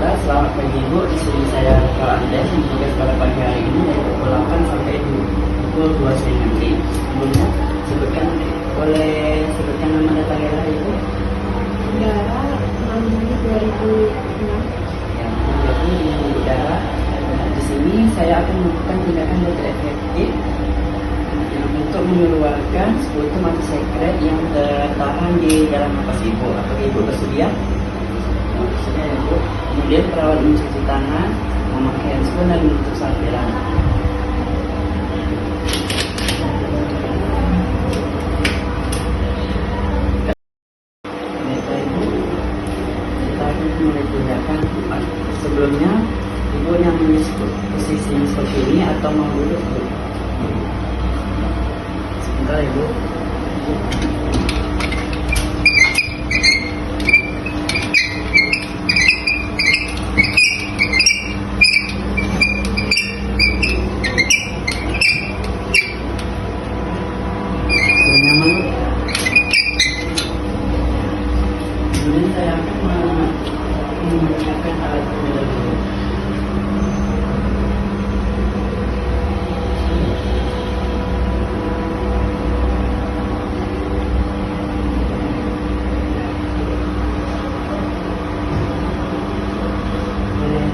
Selamat pagi Ibu. Di sini saya Kak Andes yang bertugas pada pagi hari ini dari pukul 8 sampai pukul 2 siang nanti. Sebelumnya sebutkan nama dan tanggal Ibu. Dara 6 Juni 2006. Ya, jadi yang Dara, di sini saya akan melakukan tindakan yang efektif untuk mengeluarkan sekutu mati sekret yang tertahan di dalam nafas Ibu. Apakah Ibu bersedia? Bersedia ya Bu. Kemudian perawat mencuci tangan, memakai handphone dan menutup saluran. Kita akan mulai tindakan. Sebelumnya Ibu yang posisi seperti ini atau mau duduk? Sebentar Ibu. Kemudian saya akan menggunakan alat pembedah dulu.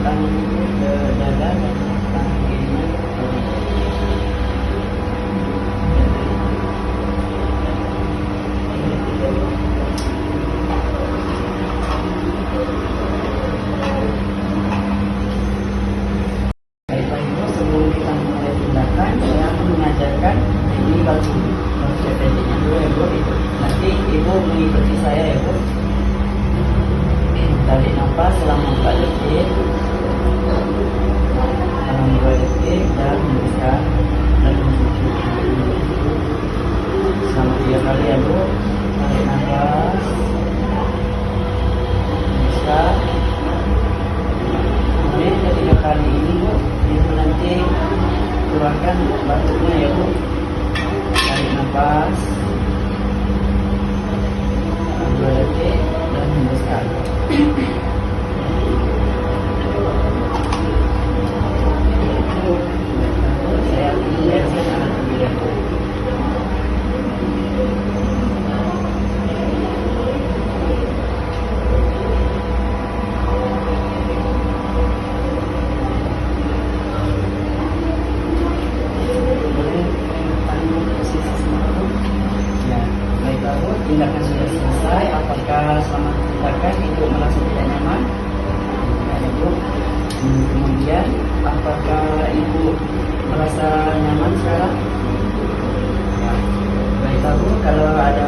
Tangan ke dada dan tangan kirinya ke perut. Sebelum kita mulai tindakan, saya akan mengajarkan ini bagi CPD-nya dulu ya Bu. Nanti Ibu mengikuti saya ya Bu. Tarik nafas selama 4 detik, selama 2 detik, dan hembuskan dan mencuci selama 3 kali ya Bu. Tarik nafas, hembuskan. Kemudian ketiga kali ini Bu, Ibu nanti keluarkan batuknya ya Bu. Tarik nafas 2 detik dan hembuskan. Saya lihat alat pembedah. Tindakan sudah selesai. Apakah selama tindakan Ibu merasa tidak nyaman? Ya Ibu. Kemudian apakah Ibu merasa nyaman sekarang? Ya. Baiklah Bu, kalau ada